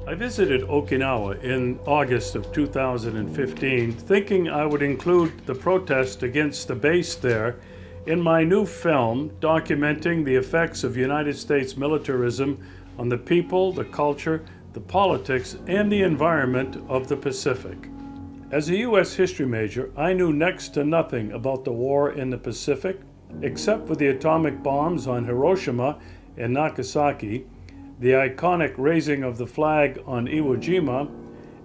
I visited Okinawa in August of 2015, thinking I would include the protest against the base there in my new film documenting the effects of United States militarism on the people, the culture, the politics, and the environment of the Pacific. As a U.S. history major, I knew next to nothing about the war in the Pacific, except for the atomic bombs on Hiroshima and Nagasaki, the iconic raising of the flag on Iwo Jima,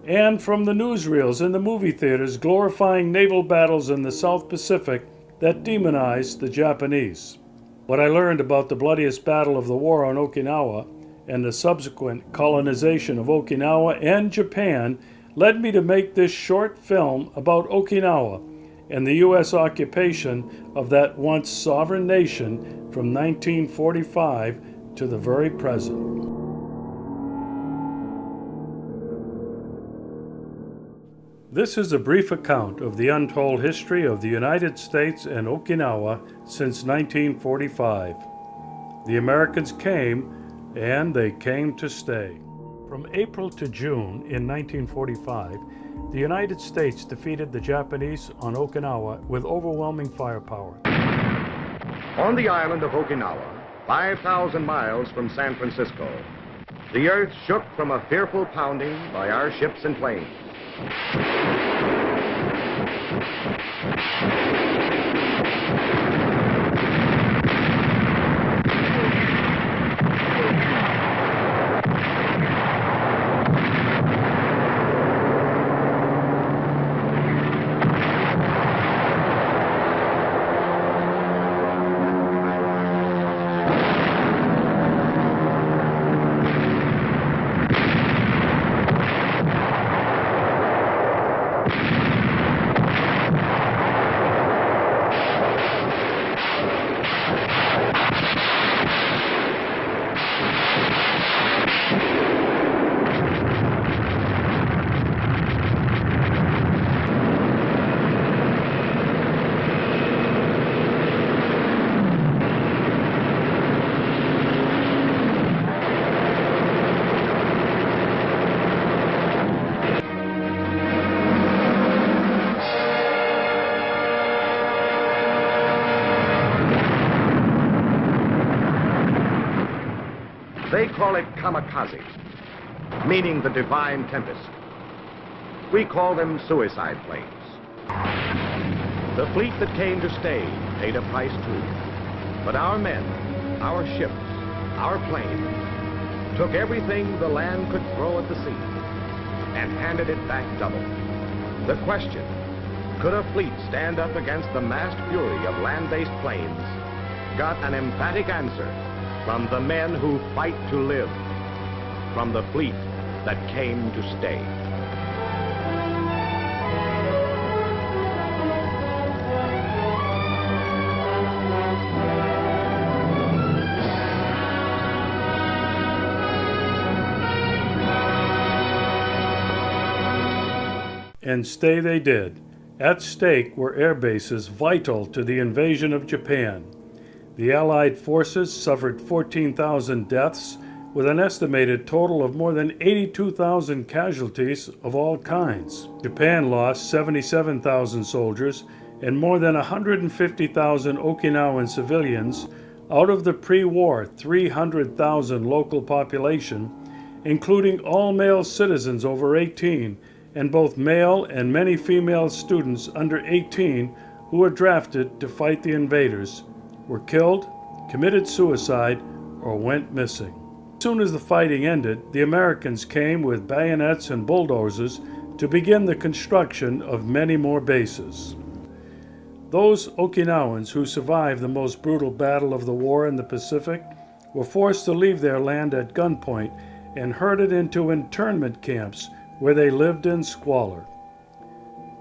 and from the newsreels in the movie theaters glorifying naval battles in the South Pacific that demonized the Japanese. What I learned about the bloodiest battle of the war on Okinawa and the subsequent colonization of Okinawa and Japan led me to make this short film about Okinawa and the U.S. occupation of that once sovereign nation from 1945 to the very present. This is a brief account of the untold history of the United States and Okinawa since 1945. The Americans came, and they came to stay. From April to June in 1945, the United States defeated the Japanese on Okinawa with overwhelming firepower. On the island of Okinawa, 5,000 miles from San Francisco, the earth shook from a fearful pounding by our ships and planes. They call it kamikaze, meaning the divine tempest. We call them suicide planes. The fleet that came to stay paid a price too. But our men, our ships, our planes, took everything the land could throw at the sea and handed it back double. The question, could a fleet stand up against the massed fury of land-based planes, got an emphatic answer from the men who fight to live, from the fleet that came to stay. And stay they did. At stake were air bases vital to the invasion of Japan. The Allied forces suffered 14,000 deaths, with an estimated total of more than 82,000 casualties of all kinds. Japan lost 77,000 soldiers and more than 150,000 Okinawan civilians out of the pre-war 300,000 local population, including all male citizens over 18 and both male and many female students under 18 who were drafted to fight the invaders, were killed, committed suicide, or went missing. As soon as the fighting ended, the Americans came with bayonets and bulldozers to begin the construction of many more bases. Those Okinawans who survived the most brutal battle of the war in the Pacific were forced to leave their land at gunpoint and herded into internment camps where they lived in squalor.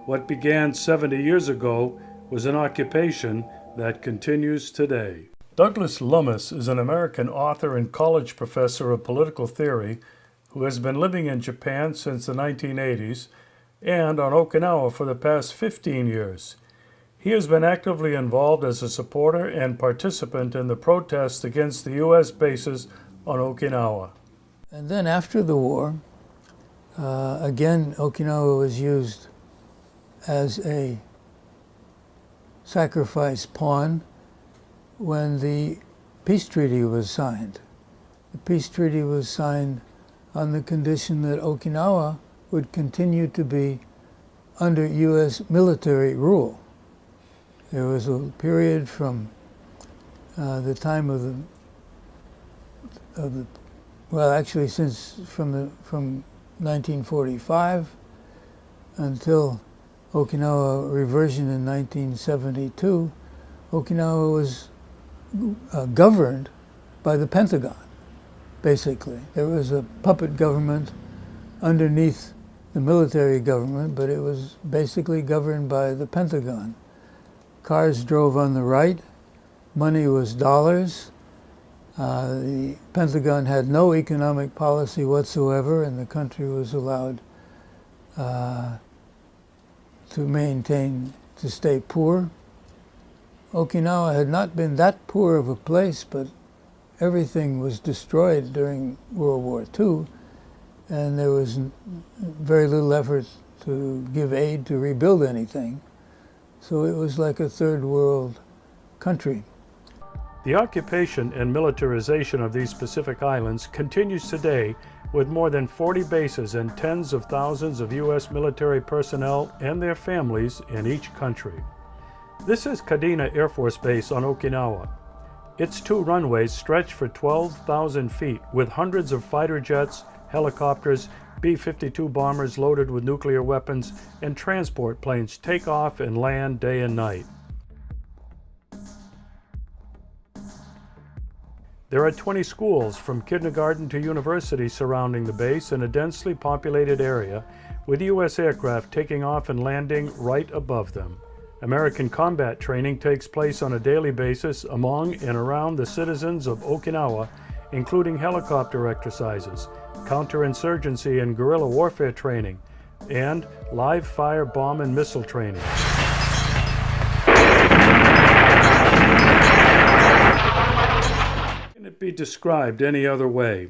What began 70 years ago was an occupation that continues today. Douglas Lummis is an American author and college professor of political theory who has been living in Japan since the 1980s and on Okinawa for the past 15 years. He has been actively involved as a supporter and participant in the protests against the U.S. bases on Okinawa. And then after the war, Again, Okinawa was used as a sacrifice pawn when the peace treaty was signed. The peace treaty was signed on the condition that Okinawa would continue to be under U.S. military rule. There was a period from the time of the well, actually, from 1945 until Okinawa reversion in 1972, Okinawa was governed by the Pentagon, basically. There was a puppet government underneath the military government, but it was basically governed by the Pentagon. Cars drove on the right, money was dollars. The Pentagon had no economic policy whatsoever, and the country was allowed to stay poor. Okinawa had not been that poor of a place, but everything was destroyed during World War II, and there was very little effort to give aid to rebuild anything. So it was like a third world country. The occupation and militarization of these Pacific islands continues today with more than 40 bases and tens of thousands of U.S. military personnel and their families in each country. This is Kadena Air Force Base on Okinawa. Its 2 runways stretch for 12,000 feet with hundreds of fighter jets, helicopters, B-52 bombers loaded with nuclear weapons, and transport planes take off and land day and night. There are 20 schools from kindergarten to university surrounding the base in a densely populated area, with U.S. aircraft taking off and landing right above them. American combat training takes place on a daily basis among and around the citizens of Okinawa, including helicopter exercises, counterinsurgency and guerrilla warfare training, and live fire bomb and missile training. Can it be described any other way?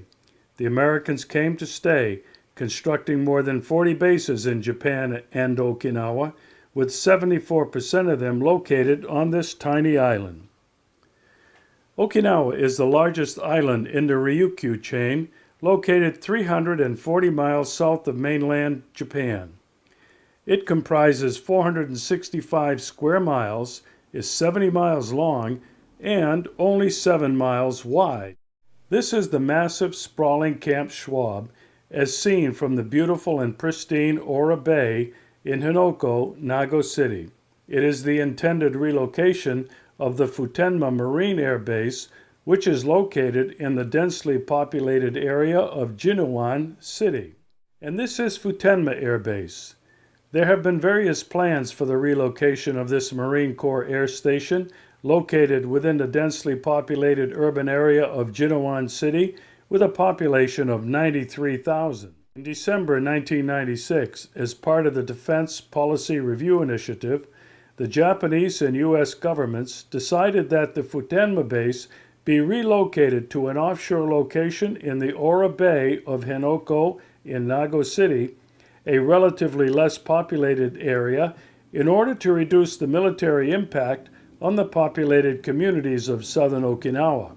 The Americans came to stay, constructing more than 40 bases in Japan and Okinawa, with 74% of them located on this tiny island. Okinawa is the largest island in the Ryukyu chain, located 340 miles south of mainland Japan. It comprises 465 square miles, is 70 miles long, and only 7 miles wide. This is the massive, sprawling Camp Schwab, as seen from the beautiful and pristine Ora Bay in Hinoko, Nago City. It is the intended relocation of the Futenma Marine Air Base, which is located in the densely populated area of Jinwan City. And this is Futenma Air Base. There have been various plans for the relocation of this Marine Corps Air Station, located within the densely populated urban area of Jinwan City, with a population of 93,000. In December 1996, as part of the Defense Policy Review Initiative, the Japanese and U.S. governments decided that the Futenma base be relocated to an offshore location in the Ora Bay of Hinoko in Nago City, a relatively less populated area, in order to reduce the military impact on the populated communities of southern Okinawa.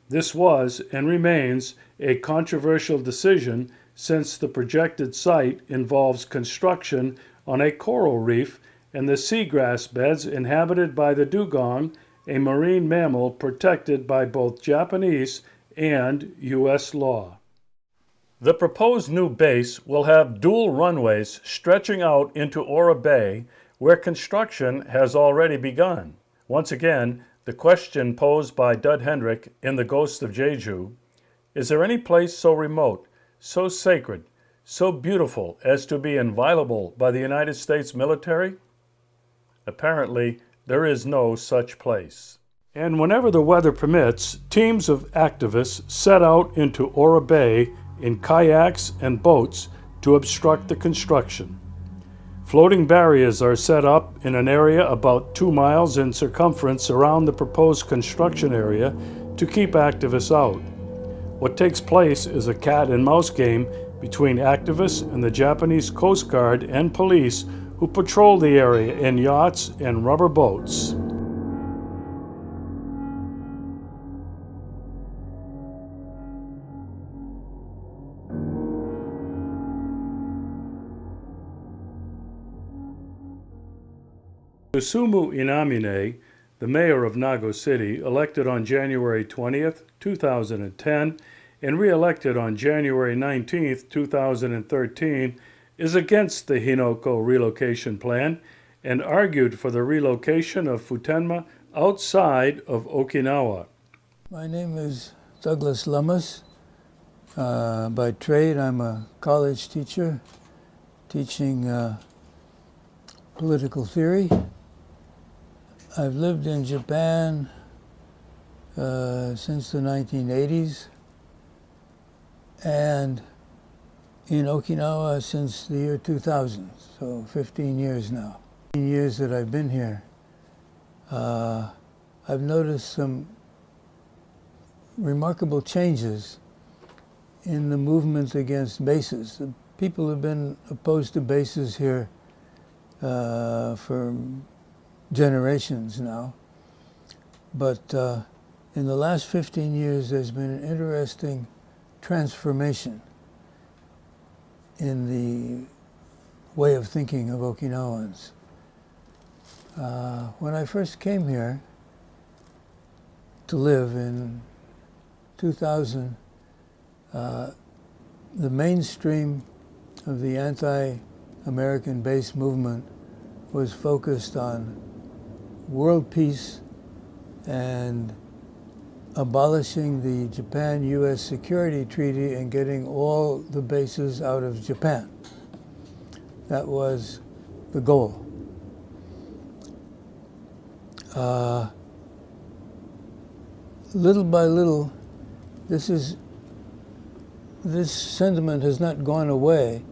This was and remains a controversial decision, since the projected site involves construction on a coral reef and the seagrass beds inhabited by the dugong, a marine mammal protected by both Japanese and U.S. law. The proposed new base will have dual runways stretching out into Ora Bay, where construction has already begun. Once again, the question posed by Dud Hendrick in The Ghost of Jeju: is there any place so remote, so sacred, so beautiful as to be inviolable by the United States military? Apparently, there is no such place. And whenever the weather permits, teams of activists set out into Ora Bay in kayaks and boats to obstruct the construction. Floating barriers are set up in an area about 2 miles in circumference around the proposed construction area to keep activists out. What takes place is a cat and mouse game between activists and the Japanese Coast Guard and police who patrol the area in yachts and rubber boats. Susumu Inamine, the mayor of Nago City, elected on January 20th, 2010, and re-elected on January 19th, 2013, is against the Hinoko relocation plan and argued for the relocation of Futenma outside of Okinawa. My name is Douglas Lummis. By trade, I'm a college teacher teaching political theory. I've lived in Japan since the 1980s and in Okinawa since the year 2000, so 15 years now. 15 years that I've been here, I've noticed some remarkable changes in the movement against bases. The people have been opposed to bases here for generations now, but in the last 15 years there's been an interesting transformation in the way of thinking of Okinawans. When I first came here to live in 2000, the mainstream of the anti-American base movement was focused on world peace and abolishing the Japan-U.S. Security Treaty and getting all the bases out of Japan. That was the goal. Little by little, this sentiment has not gone away,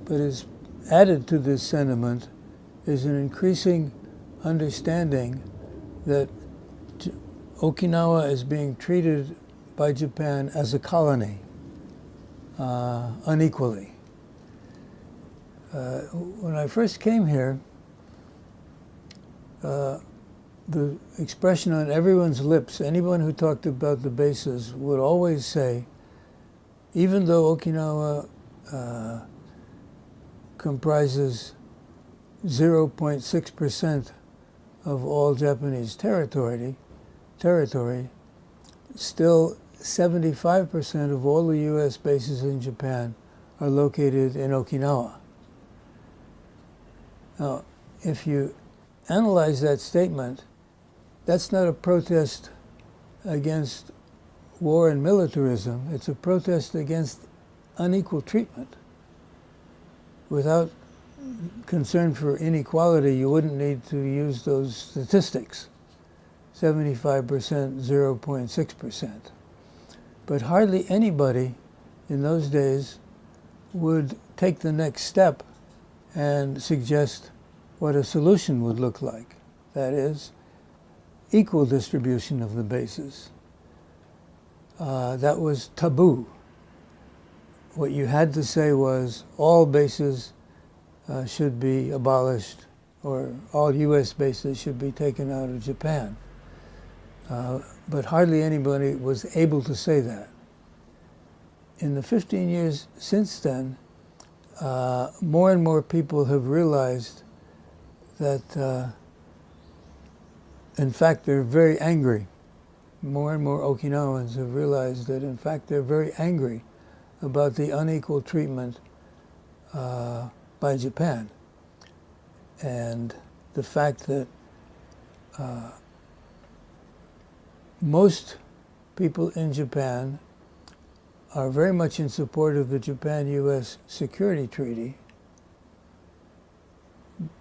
but is added to this sentiment is an increasing understanding that Okinawa is being treated by Japan as a colony, unequally. When I first came here, the expression on everyone's lips, anyone who talked about the bases would always say, even though Okinawa comprises 0.6% of all Japanese territory, still 75% of all the U.S. bases in Japan are located in Okinawa. Now, if you analyze that statement, that's not a protest against war and militarism. It's a protest against unequal treatment. Without concern for inequality, you wouldn't need to use those statistics, 75%, 0.6%. But hardly anybody in those days would take the next step and suggest what a solution would look like. That is, equal distribution of the bases. That was taboo. What you had to say was all bases should be abolished, or all U.S. bases should be taken out of Japan. But hardly anybody was able to say that. In the 15 years since then, more and more people have realized that, in fact, they're very angry. More and more Okinawans have realized that, in fact, they're very angry about the unequal treatment by Japan, and the fact that most people in Japan are very much in support of the Japan-U.S. Security Treaty,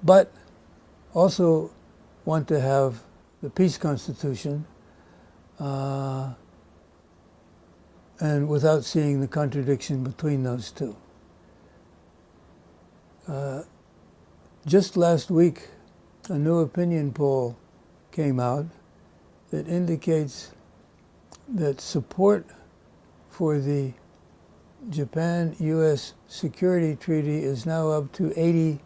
but also want to have the peace constitution, and without seeing the contradiction between those two. Just last week, a new opinion poll came out that indicates that support for the Japan-U.S. Security Treaty is now up to 86%.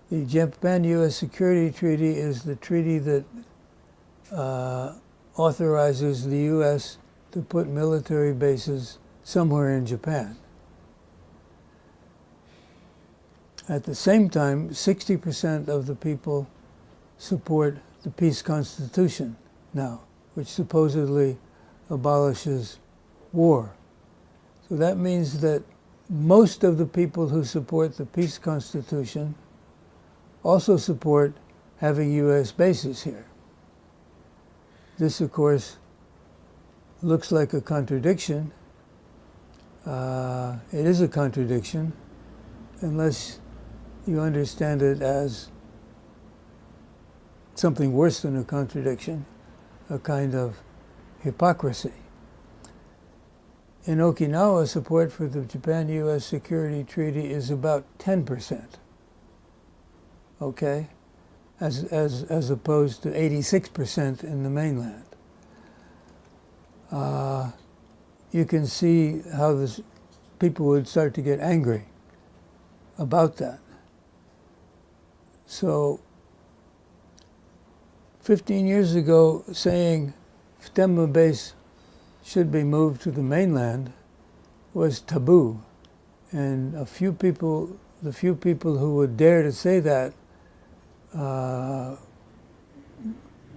The Japan-U.S. Security Treaty is the treaty that authorizes the U.S. to put military bases somewhere in Japan. At the same time, 60% of the people support the peace constitution now, which supposedly abolishes war. So that means that most of the people who support the peace constitution also support having U.S. bases here. This, of course, looks like a contradiction. It is a contradiction, unless you understand it as something worse than a contradiction, a kind of hypocrisy. In Okinawa, support for the Japan-U.S. Security Treaty is about 10%, okay, as opposed to 86% in the mainland. You can see how people would start to get angry about that. So 15 years ago, saying Phutema base should be moved to the mainland was taboo. And the few people who would dare to say that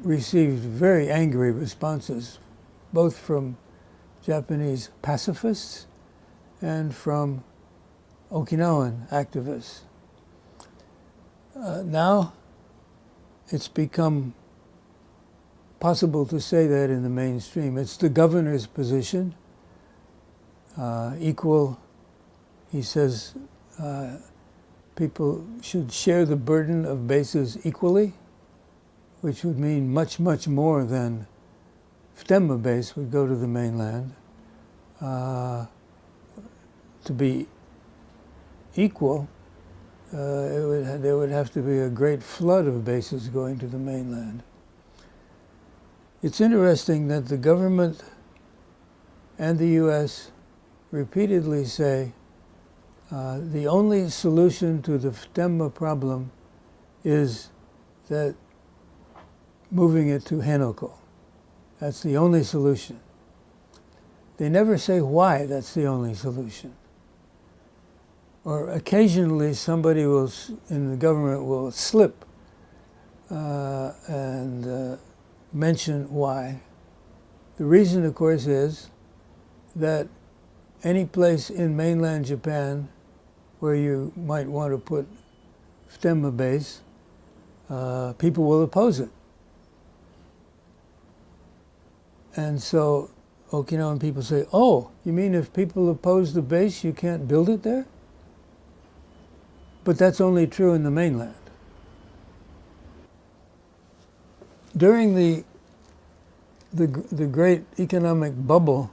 received very angry responses, both from Japanese pacifists and from Okinawan activists. Now it's become possible to say that in the mainstream. It's the governor's position, equal, he says, people should share the burden of bases equally, which would mean much, much more than Phutema base would go to the mainland. To be equal, there would have to be a great flood of bases going to the mainland. It's interesting that the government and the U.S. repeatedly say the only solution to the Phutema problem is that moving it to Henoko. That's the only solution. They never say why that's the only solution. Or occasionally somebody in the government will slip and mention why. The reason, of course, is that any place in mainland Japan where you might want to put Phutema base, people will oppose it. And so Okinawan people say, oh, you mean if people oppose the base, you can't build it there? But that's only true in the mainland. During the great economic bubble,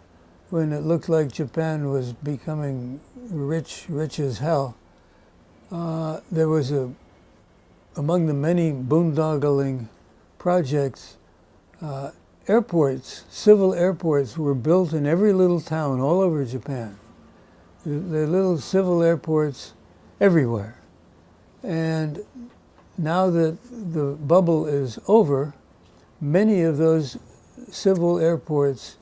when it looked like Japan was becoming rich as hell, there was among the many boondoggling projects, airports, civil airports were built in every little town all over Japan. There are little civil airports everywhere. And now that the bubble is over, many of those civil airports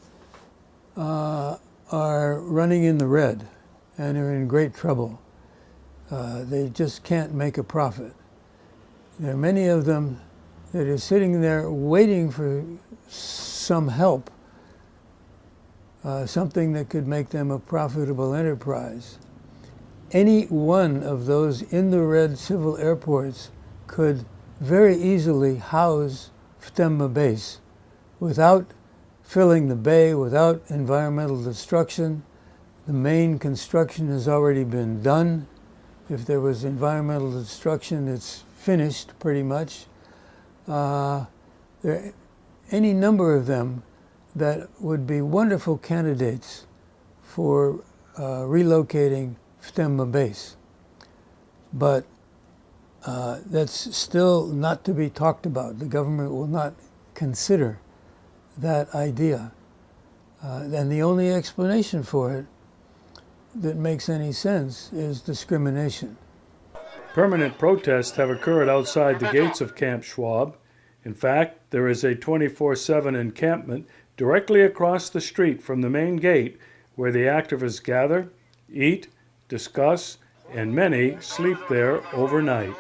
are running in the red and are in great trouble. They just can't make a profit. There are many of them that are sitting there waiting for some help, something that could make them a profitable enterprise. Any one of those in the red civil airports could very easily house Phutema base without filling the bay, without environmental destruction. The main construction has already been done. If there was environmental destruction, it's finished pretty much. There are any number of them that would be wonderful candidates for relocating Phutema base. But that's still not to be talked about. The government will not consider that idea. And the only explanation for it that makes any sense is discrimination. Permanent protests have occurred outside the gates of Camp Schwab. In fact, there is a 24/7 encampment directly across the street from the main gate where the activists gather, eat, discuss, and many sleep there overnight.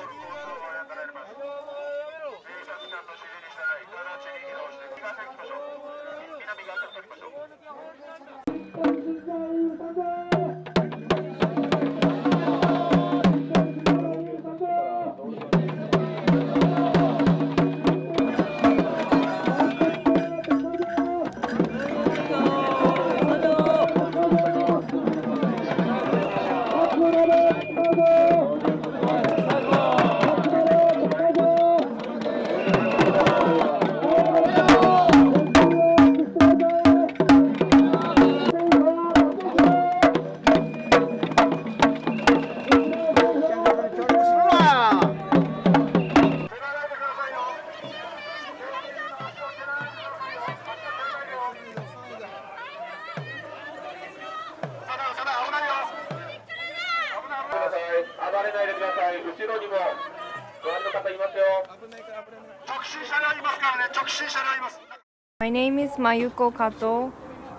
My name is Mayuko Kato,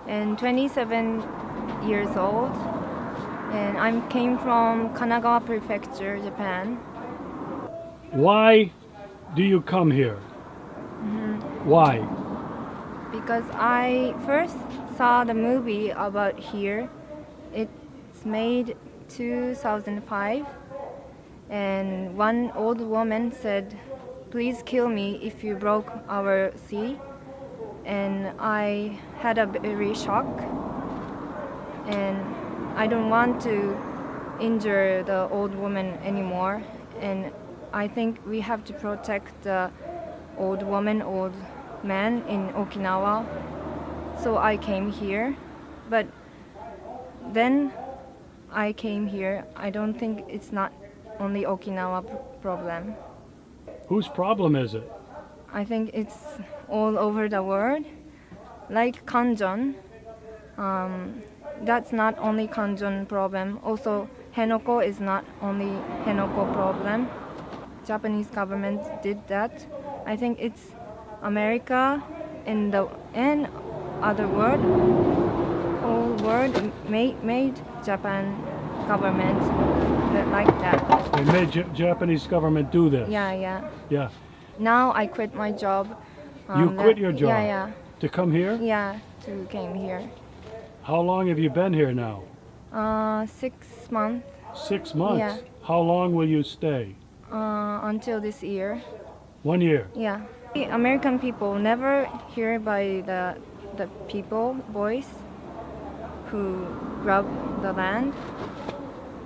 and 27 years old, and I came from Kanagawa Prefecture, Japan. Why do you come here? Why? Because I first saw the movie about here. It's made 2005, and one old woman said, "Please kill me if you broke our sea." And I had a very shock, and I don't want to injure the old woman anymore, and I think we have to protect the old woman, old man in Okinawa. So I came here, but then I came here, I don't think it's not only Okinawa problem. Whose problem is it? I think it's all over the world. Like Kanjon, that's not only Kanjon problem. Also, Henoko is not only Henoko problem. Japanese government did that. I think it's America and other world, whole world made Japan government like that. They made Japanese government do this. Yeah. Yeah. Now I quit my job. You quit your job? Yeah. To come here? Yeah, to came here. How long have you been here now? 6 months. 6 months? Yeah. How long will you stay? Until this year. 1 year? Yeah. The American people never hear by the people voice who grab the land,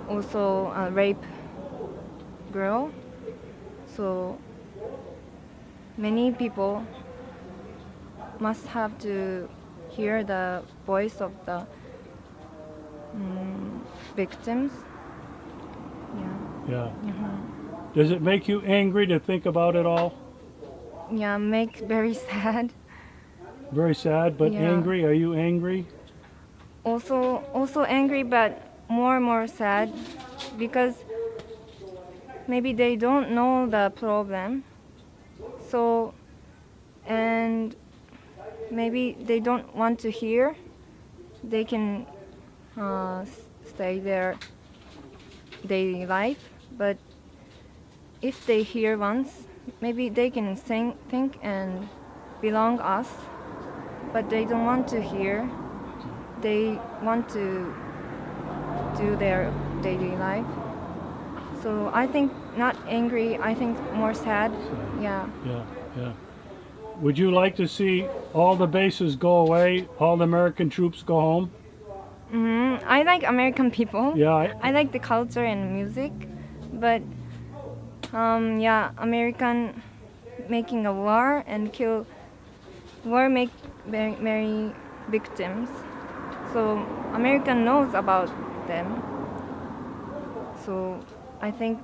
also rape girl. So many people must have to hear the voice of the victims. Yeah. Does it make you angry to think about it all? Yeah, make very sad. Very sad, but Yeah. angry? Are you angry? Also angry, but more sad because maybe they don't know the problem. So, and maybe they don't want to hear. They can stay their daily life, but if they hear once, maybe they can think and belong us, but they don't want to hear. They want to do their daily life. So I think not angry, I think more sad. Yeah. Yeah. Would you like to see all the bases go away, all the American troops go home? I like American people. Yeah. I like the culture and music, but American making a war and make many victims. So American knows about them. So I think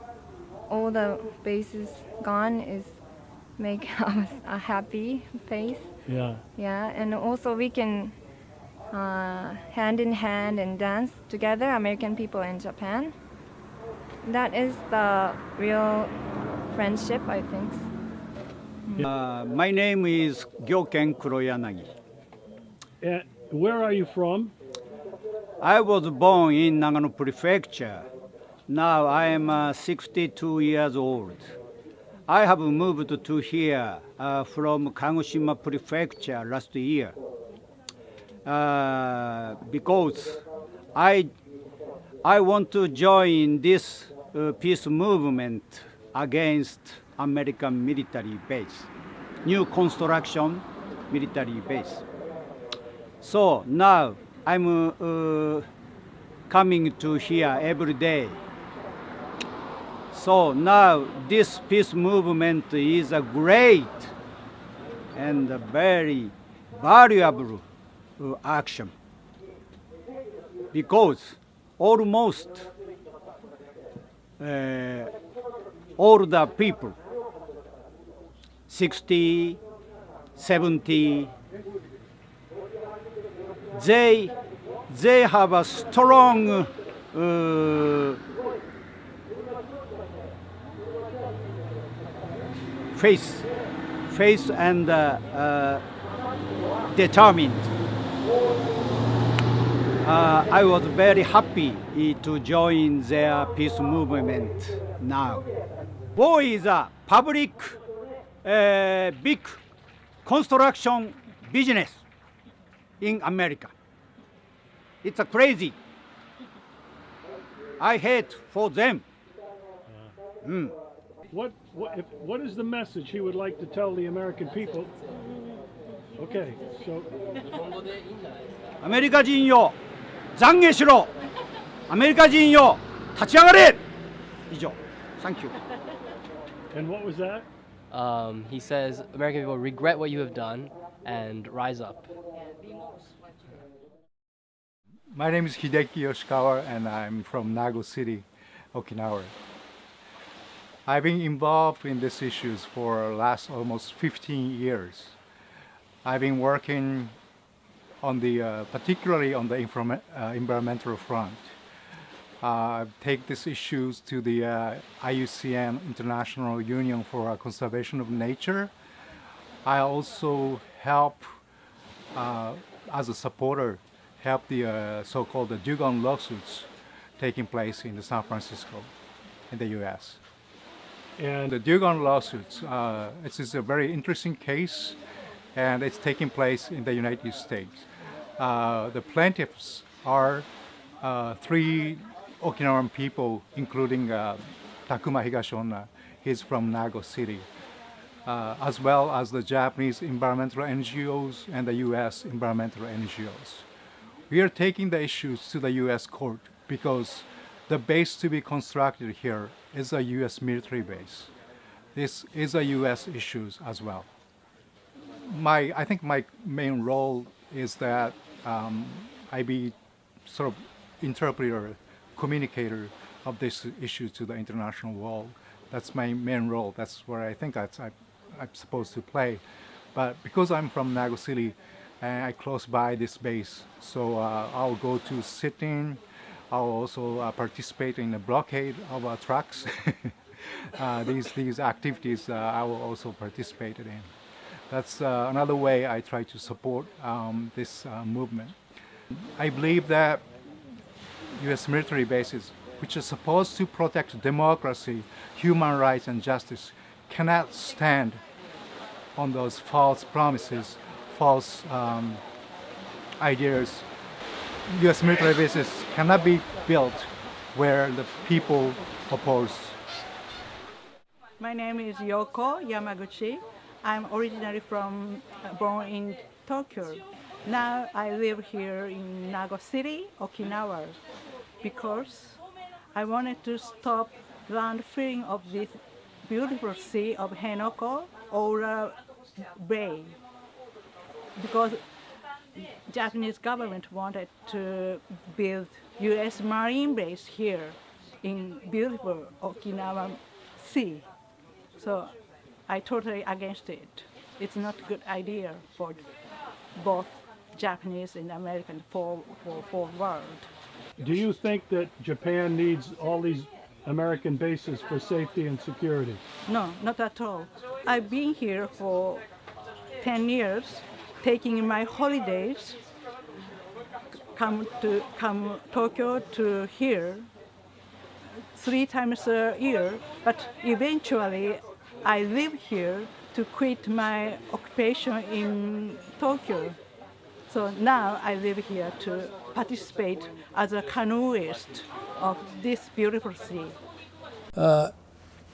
all the bases gone is make us a happy face. Yeah. Yeah, and also we can hand in hand and dance together, American people and Japan. That is the real friendship, I think. My name is Gyoken Kuroyanagi. And where are you from? I was born in Nagano Prefecture. Now I am 62 years old. I have moved to here from Kagoshima Prefecture last year because I want to join this peace movement against American military base, new construction military base. So now I'm coming to here every day. So now this peace movement is a great and a very valuable action because almost all the people, 60, 70, they have a strong faith and determined. I was very happy to join their peace movement now. War is a public big construction business in America. It's a crazy. I hate for them. What is the message he would like to tell the American people? Okay, so アメリカ人よ、懺悔しろ。アメリカ人よ、立ち上がれ。以上。Thank you. and what was that? He says, American people regret what you have done and rise up. My name is Hideki Yoshikawa and I'm from Nago City, Okinawa. I've been involved in these issues for the last almost 15 years. I've been working on the, particularly on the environmental front. Take these issues to the IUCN, International Union for Conservation of Nature. I also help, as a supporter, help the so-called Dugon lawsuits taking place in San Francisco, in the U.S. And The Dugon lawsuits, it is a very interesting case, and it's taking place in the United States. The plaintiffs are 3 Okinawan people, including Takuma Higashonna. He's from Nago City, as well as the Japanese environmental NGOs and the U.S. environmental NGOs. We are taking the issues to the U.S. court because the base to be constructed here is a U.S. military base. This is a U.S. issue as well. I think my main role is that I be sort of interpreter, communicator of this issue to the international world. That's my main role. That's where I think I'm supposed to play. But because I'm from Nago City, and I close by this base, so I'll go to sit-in. I'll also participate in the blockade of trucks. These activities I will also participate in. That's another way I try to support this movement. I believe that U.S. military bases, which are supposed to protect democracy, human rights, and justice, cannot stand on those false promises, false ideas. U.S. military bases cannot be built where the people oppose. My name is Yoko Yamaguchi. I'm originally born in Tokyo. Now I live here in Nago City, Okinawa, because I wanted to stop landfilling of this beautiful sea of Henoko, Ora Bay, because Japanese government wanted to build U.S. Marine base here in beautiful Okinawa Sea. So I totally against it. it's not a good idea for both Japanese and American for world. Do you think that Japan needs all these American bases for safety and security? No, not at all. I've been here for 10 years, taking my holidays, come Tokyo to here 3 times a year, but eventually I live here to quit my occupation in Tokyo. So now I live here to participate as a canoeist of this beautiful sea.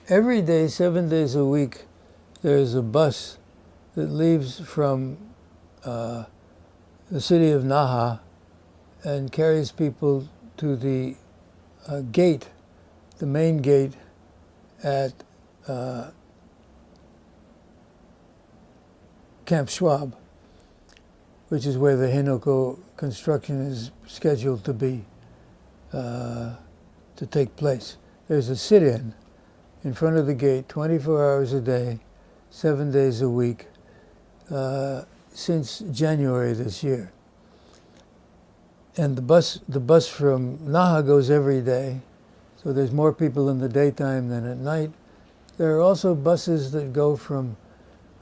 Every day, 7 days a week, there's a bus that leaves from the city of Naha and carries people to the gate, the main gate at Camp Schwab, which is where the Hinoko construction is scheduled to be, to take place. There's a sit-in in front of the gate 24 hours a day, 7 days a week, since January this year. And the bus from Naha goes every day, so there's more people in the daytime than at night. There are also buses that go from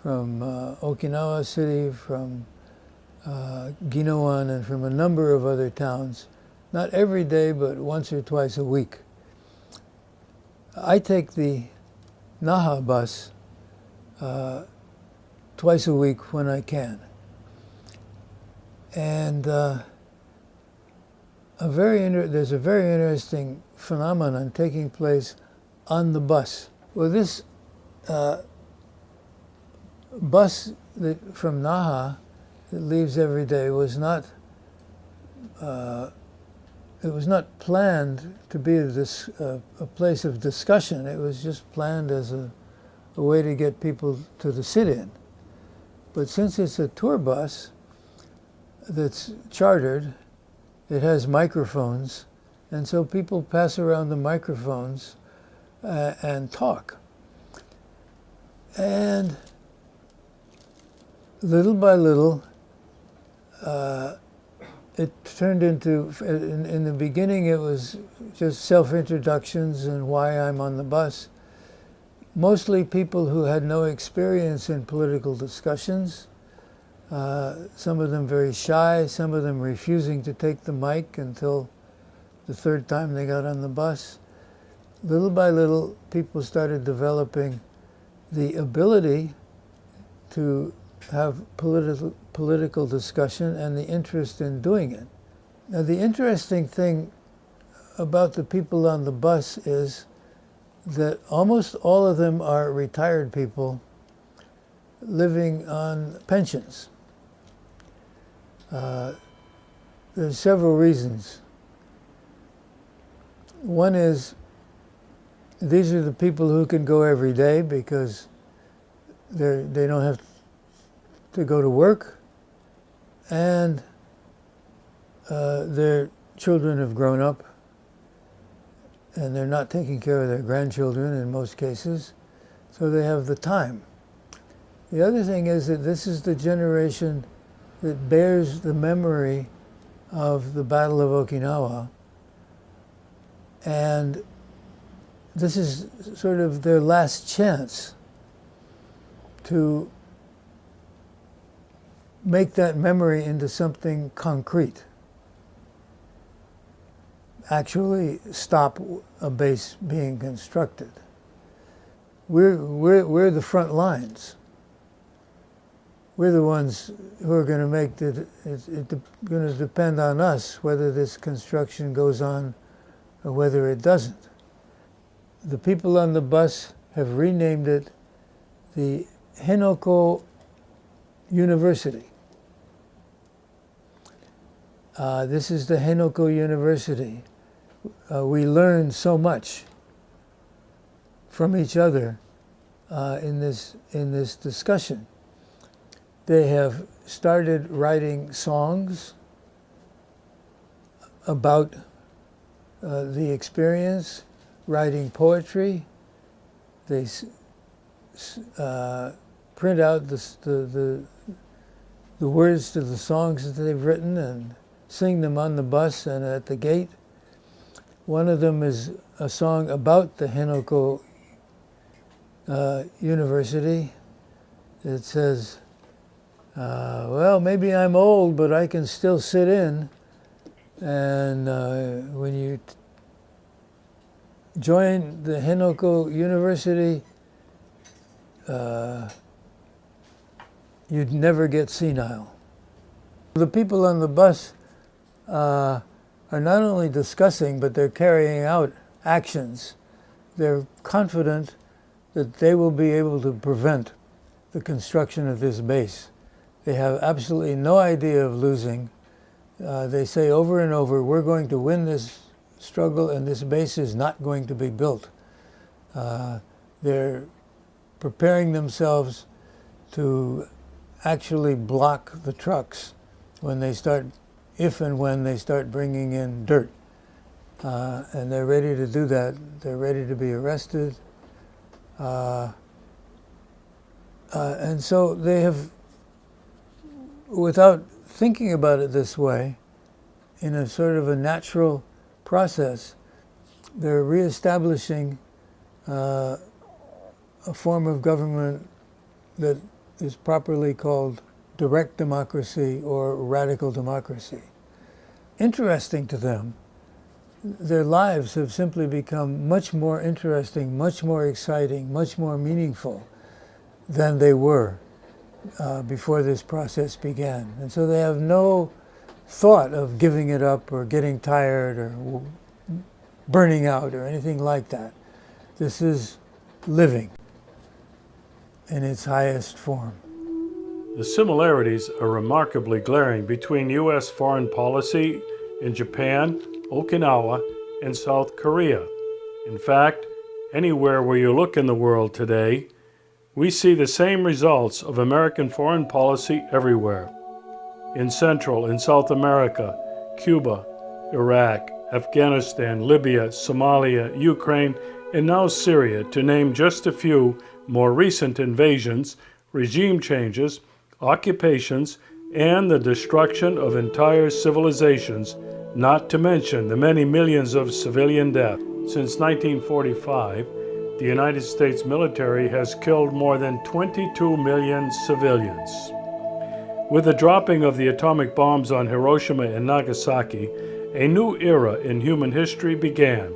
Okinawa City, from Ginowan, and from a number of other towns. Not every day, but once or twice a week. I take the Naha bus twice a week when I can. And there's a very interesting phenomenon taking place on the bus. Well, this bus from Naha that leaves every day was not planned to be a place of discussion. It was just planned as a way to get people to the sit-in. But since it's a tour bus that's chartered, it has microphones, and so people pass around the microphones and talk. And little by little, it turned into, in the beginning it was just self-introductions and why I'm on the bus. Mostly people who had no experience in political discussions, some of them very shy, some of them refusing to take the mic until the third time they got on the bus. Little by little, people started developing the ability to have political discussion and the interest in doing it. Now, the interesting thing about the people on the bus is that almost all of them are retired people living on pensions. There's several reasons. One is these are the people who can go every day because they don't have to go to work, and their children have grown up and they're not taking care of their grandchildren in most cases, so they have the time. The other thing is that this is the generation that bears the memory of the Battle of Okinawa, and this is sort of their last chance to make that memory into something concrete. Actually stop a base being constructed. We're the front lines. We're the ones who are going to make it's going to depend on us whether this construction goes on or whether it doesn't. The people on the bus have renamed it the Hinoko University. This is the Hinoko University. We learn so much from each other in this discussion. They have started writing songs about the experience, writing poetry. They print out the words to the songs that they've written and sing them on the bus and at the gate. One of them is a song about the Henoko University. It says, well, maybe I'm old, but I can still sit in. And when you join the Henoko University, you'd never get senile. The people on the bus are not only discussing, but they're carrying out actions. They're confident that they will be able to prevent the construction of this base. They have absolutely no idea of losing. They say over and over, we're going to win this struggle and this base is not going to be built. They're preparing themselves to actually block the trucks when they start, if and when they start bringing in dirt. And they're ready to do that. They're ready to be arrested. And so they have, without thinking about it this way, in a sort of a natural process, they're reestablishing a form of government that is properly called direct democracy or radical democracy. Interesting to them, their lives have simply become much more interesting, much more exciting, much more meaningful than they were before this process began. And so they have no thought of giving it up or getting tired or burning out or anything like that. This is living in its highest form. The similarities are remarkably glaring between U.S. foreign policy in Japan, Okinawa, and South Korea. In fact, anywhere where you look in the world today, we see the same results of American foreign policy everywhere. In Central and South America, Cuba, Iraq, Afghanistan, Libya, Somalia, Ukraine, and now Syria, to name just a few more recent invasions, regime changes, occupations, and the destruction of entire civilizations, not to mention the many millions of civilian deaths. Since 1945, the United States military has killed more than 22 million civilians. With the dropping of the atomic bombs on Hiroshima and Nagasaki, a new era in human history began.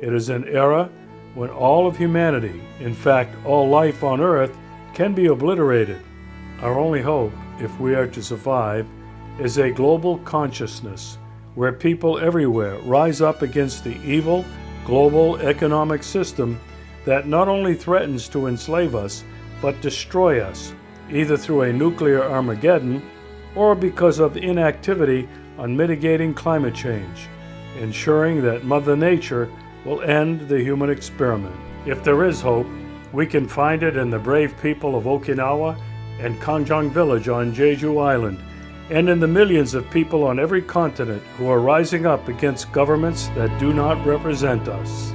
It is an era when all of humanity, in fact all life on Earth, can be obliterated. Our only hope, if we are to survive, is a global consciousness where people everywhere rise up against the evil global economic system that not only threatens to enslave us, but destroy us, either through a nuclear Armageddon or because of inactivity on mitigating climate change, ensuring that Mother Nature will end the human experiment. If there is hope, we can find it in the brave people of Okinawa and Kanjong Village on Jeju Island, and in the millions of people on every continent who are rising up against governments that do not represent us.